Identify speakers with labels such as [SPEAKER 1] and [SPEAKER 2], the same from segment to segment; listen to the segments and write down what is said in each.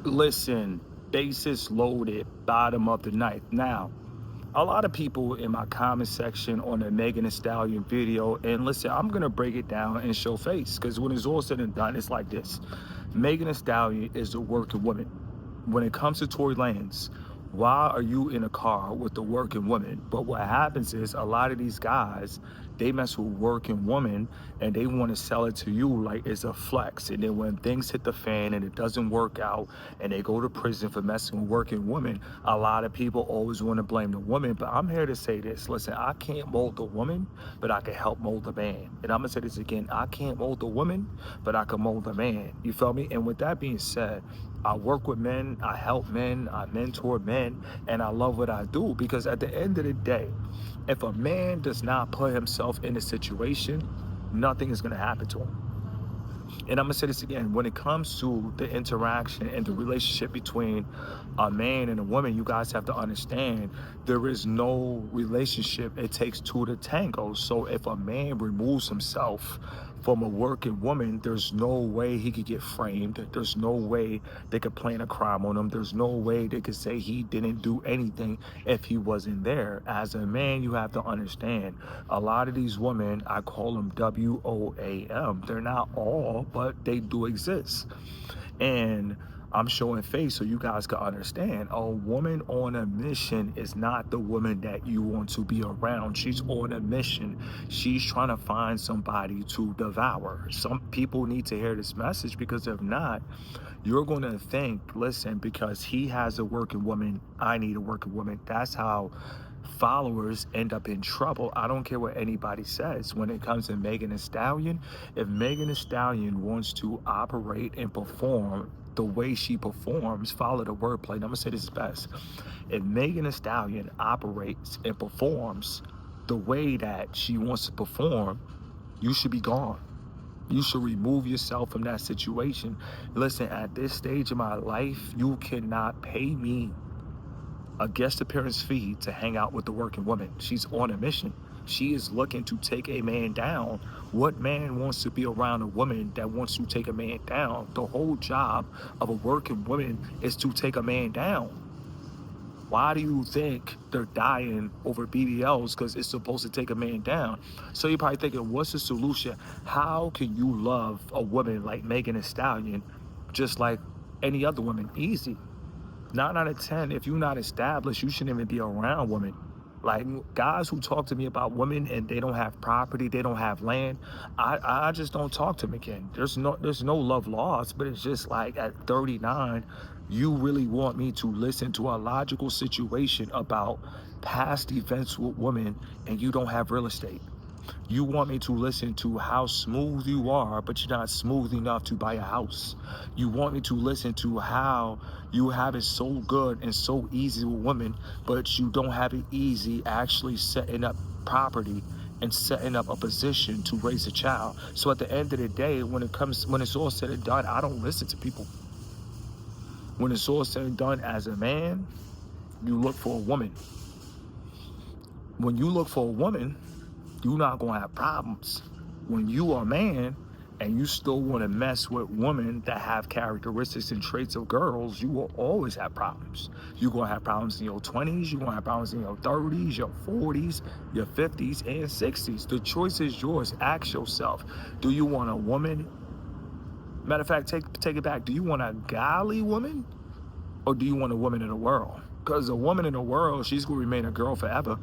[SPEAKER 1] Listen, basis loaded, bottom of the ninth. Now, a lot of people in my comment section on the Megan Thee Stallion video, and listen, I'm gonna break it down and show face, because when it's all said and done, it's like this. Megan Thee Stallion is a working woman. When it comes to Tory Lanez, why are you in a car with the working woman? But what happens is a lot of these guys, they mess with working women and they want to sell it to you like it's a flex. And then when things hit the fan and it doesn't work out and they go to prison for messing with working women, a lot of people always want to blame the woman. But I'm here to say this. Listen, I can't mold the woman, but I can help mold the man. And I'm going to say this again. I can't mold the woman, but I can mold the man. You feel me? And with that being said, I work with men, I help men, I mentor men, and I love what I do, because at the end of the day, if a man does not put himself in a situation, nothing is going to happen to him. And I'm gonna say this again, when it comes to the interaction and the relationship between a man and a woman, you guys have to understand there is no relationship. It takes two to tango. So if a man removes himself from a working woman, there's no way he could get framed. There's no way they could plan a crime on him. There's no way they could say he didn't do anything if he wasn't there. As a man, you have to understand, a lot of these women, I call them WOAM. They're not all, but they do exist. And I'm showing face so you guys can understand. A woman on a mission is not the woman that you want to be around. She's on a mission. She's trying to find somebody to devour. Some people need to hear this message, because if not, you're going to think, listen, because he has a working woman, I need a working woman. That's how followers end up in trouble. I don't care what anybody says. When it comes to Megan Thee Stallion, if Megan Thee Stallion wants to operate and perform the way she performs, follow the wordplay. And I'm gonna say this best. If Megan Thee Stallion operates and performs the way that she wants to perform, you should be gone. You should remove yourself from that situation. Listen, at this stage of my life, you cannot pay me a guest appearance fee to hang out with the working woman. She's on a mission. She is looking to take a man down. What man wants to be around a woman that wants to take a man down? The whole job of a working woman is to take a man down. Why do you think they're dying over BBLs? Because it's supposed to take a man down. So you're probably thinking, what's the solution? How can you love a woman like Megan Thee Stallion just like any other woman? Easy. 9 out of 10, if you're not established, you shouldn't even be around women. Like, guys who talk to me about women and they don't have property, they don't have land, I just don't talk to them again. There's no love lost, but it's just like at 39, you really want me to listen to a logical situation about past events with women, and you don't have real estate. You want me to listen to how smooth you are, but you're not smooth enough to buy a house. You want me to listen to how you have it so good and so easy with women, but you don't have it easy actually setting up property and setting up a position to raise a child. So at the end of the day, when it's all said and done, I don't listen to people. When it's all said and done, as a man, you look for a woman. When you look for a woman, you're not gonna have problems. When you are a man and you still want to mess with women that have characteristics and traits of girls, you will always have problems. You're gonna have problems in your 20s, you're gonna have problems in your 30s, your 40s, your 50s, and 60s. The choice is yours. Ask yourself, do you want a woman? Matter of fact, take it back. Do you want a godly woman, or do you want a woman in the world? Because a woman in the world, she's gonna remain a girl forever.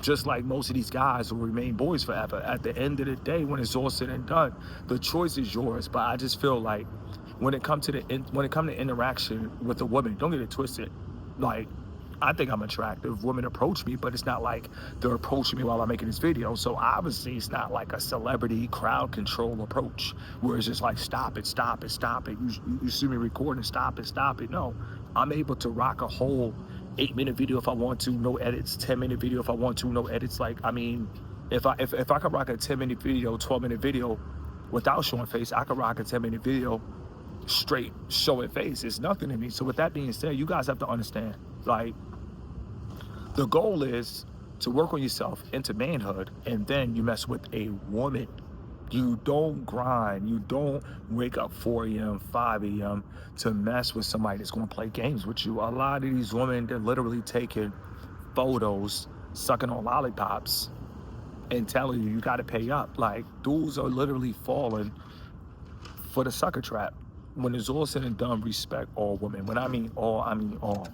[SPEAKER 1] Just like most of these guys will remain boys forever. At the end of the day, when it's all said and done, the choice is yours. But I just feel like when it comes to interaction with a woman, don't get it twisted. Like, I think I'm attractive. Women approach me, but it's not like they're approaching me while I'm making this video. So obviously it's not like a celebrity crowd control approach where it's just like, stop it, stop it, stop it. You see me recording, stop it, stop it. No, I'm able to rock a whole 8-minute video if I want to, no edits, 10-minute video if I want to, no edits. Like, I mean, if I could rock a 10-minute video, 12-minute video without showing face, I could rock a 10-minute video straight showing face. It's nothing to me. So with that being said, you guys have to understand, like, the goal is to work on yourself into manhood, and then you mess with a woman. You don't grind. You don't wake up 4 a.m., 5 a.m. to mess with somebody that's going to play games with you. A lot of these women, they're literally taking photos, sucking on lollipops, and telling you you got to pay up. Like, dudes are literally falling for the sucker trap. When it's all said and done, respect all women. When I mean all, I mean all.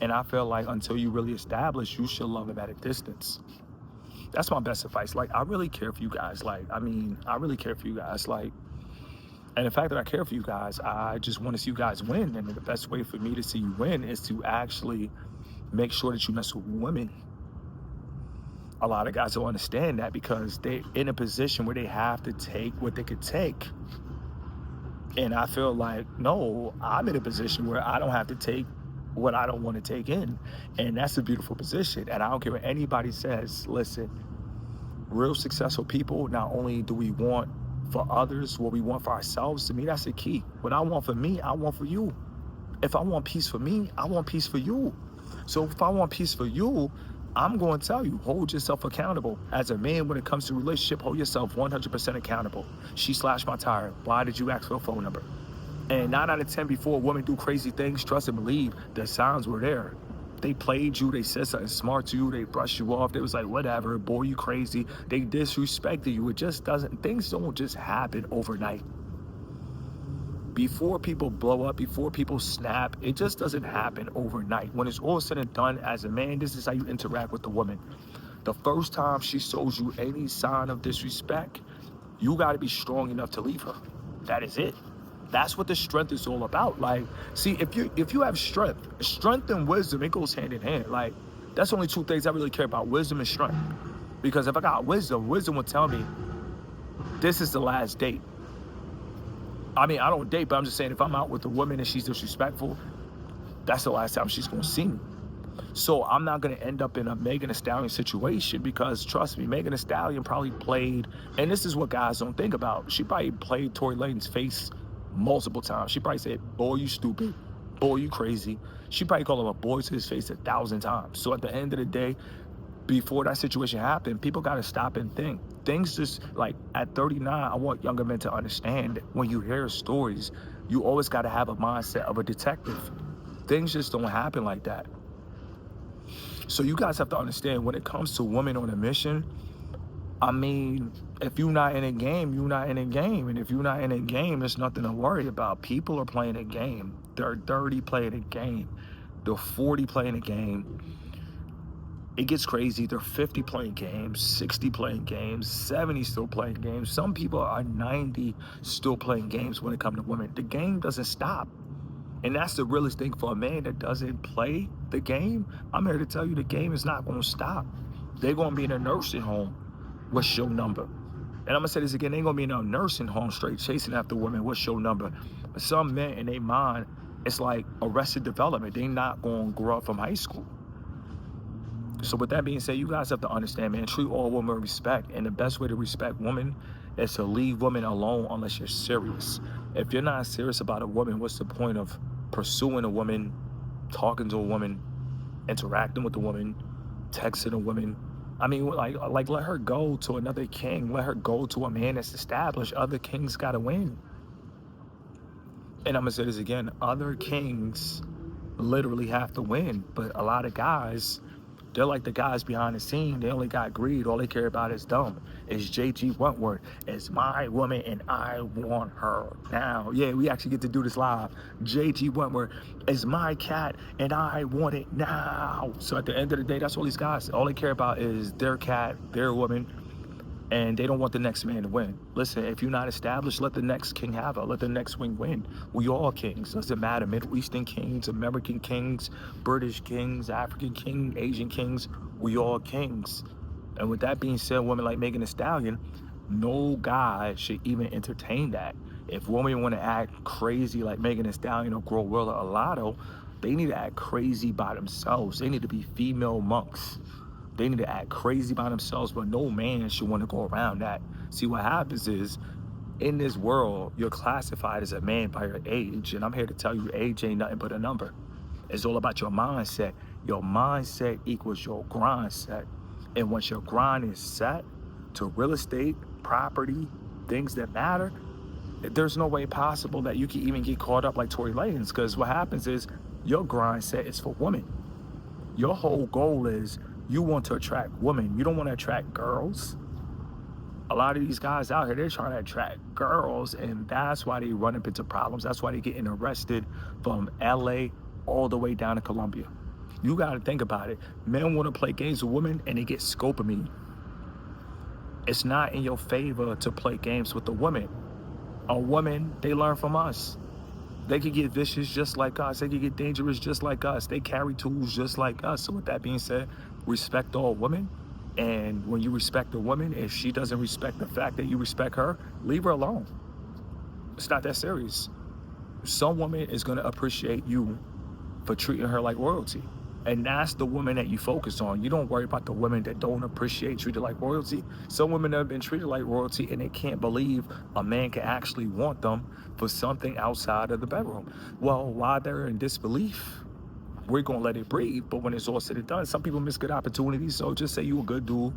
[SPEAKER 1] And I feel like until you really establish, you should love them at a distance. That's my best advice. Like, I really care for you guys. Like, I mean, I really care for you guys. Like, and the fact that I care for you guys, I just want to see you guys win. And the best way for me to see you win is to actually make sure that you mess with women. A lot of guys don't understand that because they're in a position where they have to take what they could take. And I feel like, no, I'm in a position where I don't have to take what I don't want to take in. And that's a beautiful position. And I don't care what anybody says. Listen, real successful people, not only do we want for others what we want for ourselves, to me, that's the key. What I want for me, I want for you. If I want peace for me, I want peace for you. So if I want peace for you, I'm going to tell you, hold yourself accountable. As a man, when it comes to relationship, hold yourself 100% accountable. She slashed my tire. Why did you ask for a phone number? And 9 out of 10 before a woman do crazy things, trust and believe, the signs were there. They played you, they said something smart to you, they brushed you off, they was like, whatever, boy, you crazy. They disrespected you. It just doesn't, things don't just happen overnight. Before people blow up, before people snap, it just doesn't happen overnight. When it's all said and done, as a man, this is how you interact with the woman. The first time she shows you any sign of disrespect, you got to be strong enough to leave her. That is it. That's what the strength is all about. Like, see, if you have strength and wisdom, it goes hand in hand. Like, that's only two things I really care about, wisdom and strength. Because if I got wisdom will tell me this is the last date. I mean, I don't date, but I'm just saying if I'm out with a woman and she's disrespectful, that's the last time she's going to see me. So I'm not going to end up in a Megan Thee Stallion situation because, trust me, Megan Thee Stallion probably played, and this is what guys don't think about, she probably played Tory Lanez's face multiple times. She probably said, boy, you stupid. Boy, you crazy. She probably called him a boy to his face 1,000 times. So at the end of the day, before that situation happened, people got to stop and think. Things just, like, at 39, I want younger men to understand that when you hear stories, you always got to have a mindset of a detective. Things just don't happen like that. So you guys have to understand, when it comes to women on a mission, I mean, if you're not in a game, you're not in a game. And if you're not in a game, there's nothing to worry about. People are playing a game. They're 30 playing a game. They're 40 playing a game. It gets crazy. They're 50 playing games, 60 playing games, 70 still playing games. Some people are 90 still playing games when it comes to women. The game doesn't stop. And that's the realest thing for a man that doesn't play the game. I'm here to tell you the game is not going to stop. They're going to be in a nursing home. What's your number? And I'm going to say this again. They ain't going to be in a nursing home straight chasing after women. What's your number? But some men in their mind, it's like Arrested Development. They not going to grow up from high school. So with that being said, you guys have to understand, man, treat all women with respect. And the best way to respect women is to leave women alone unless you're serious. If you're not serious about a woman, what's the point of pursuing a woman, talking to a woman, interacting with a woman, texting a woman? I mean, like let her go to another king. Let her go to a man that's established. Other kings got to win. And I'm going to say this again. Other kings literally have to win. But a lot of guys, they're like the guys behind the scene. They only got greed. All they care about is dumb. It's JG Wentworth. It's my woman and I want her now. Yeah, we actually get to do this live. JG Wentworth is my cat and I want it now. So at the end of the day, that's all these guys. All they care about is their cat, their woman, and they don't want the next man to win. Listen, if you're not established, let the next king have her. Let the next wing win. We all kings. Doesn't matter. Middle Eastern kings, American kings, British kings, African kings, Asian kings. We all kings. And with that being said, women like Megan Thee Stallion, no guy should even entertain that. If women want to act crazy like Megan Thee Stallion or Glorilla or Lotto, they need to act crazy by themselves. They need to be female monks. They need to act crazy by themselves, but no man should want to go around that. See, what happens is, in this world, you're classified as a man by your age, and I'm here to tell you age ain't nothing but a number. It's all about your mindset. Your mindset equals your grind set. And once your grind is set to real estate, property, things that matter, there's no way possible that you can even get caught up like Tory Lanez. Because what happens is your grind set is for women. Your whole goal is you want to attract women. You don't want to attract girls. A lot of these guys out here, they're trying to attract girls, and that's why they run up into problems. That's why they're getting arrested from LA all the way down to Colombia. You got to think about it. Men want to play games with women, and they get scopamine. It's not in your favor to play games with a woman. A woman, they learn from us. They could get vicious just like us. They could get dangerous just like us. They carry tools just like us. So with that being said, respect all women. And when you respect a woman, if she doesn't respect the fact that you respect her, leave her alone. It's not that serious. Some woman is going to appreciate you for treating her like royalty. And that's the woman that you focus on. You don't worry about the women that don't appreciate treated like royalty. Some women have been treated like royalty and they can't believe a man can actually want them for something outside of the bedroom. Well, while they're in disbelief, we're going to let it breathe. But when it's all said and done, some people miss good opportunities. So just say you a good dude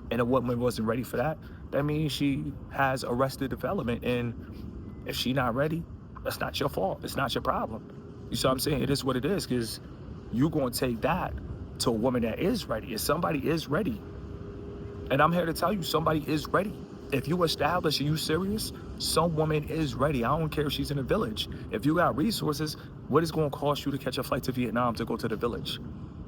[SPEAKER 1] and a woman wasn't ready for that. That means she has arrested development. And if she not ready, that's not your fault. It's not your problem. You see what I'm saying? It is what it is, because you're going to take that to a woman that is ready. If somebody is ready, and I'm here to tell you, somebody is ready. If you establish and you serious, some woman is ready. I don't care if she's in a village. If you got resources, what is going to cost you to catch a flight to Vietnam to go to the village?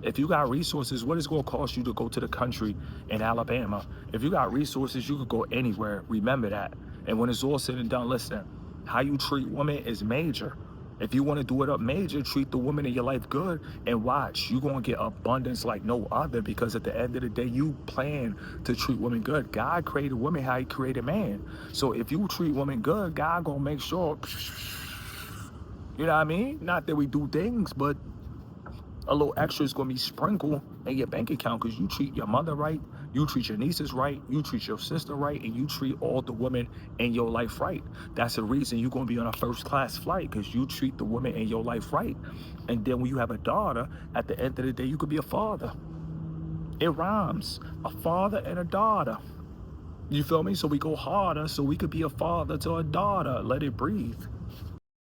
[SPEAKER 1] If you got resources, what is going to cost you to go to the country in Alabama? If you got resources, you could go anywhere. Remember that. And when it's all said and done, listen, how you treat women is major. If you want to do it up major, treat the woman in your life good, and watch, you're going to get abundance like no other, because at the end of the day, you plan to treat women good. God created women how he created man. So if you treat women good, God going to make sure, you know what I mean? Not that we do things, but a little extra is going to be sprinkled in your bank account because you treat your mother right, you treat your nieces right, you treat your sister right, and you treat all the women in your life right. That's the reason you're going to be on a first-class flight, because you treat the women in your life right. And then when you have a daughter, at the end of the day, you could be a father. It rhymes. A father and a daughter. You feel me? So we go harder so we could be a father to a daughter. Let it breathe.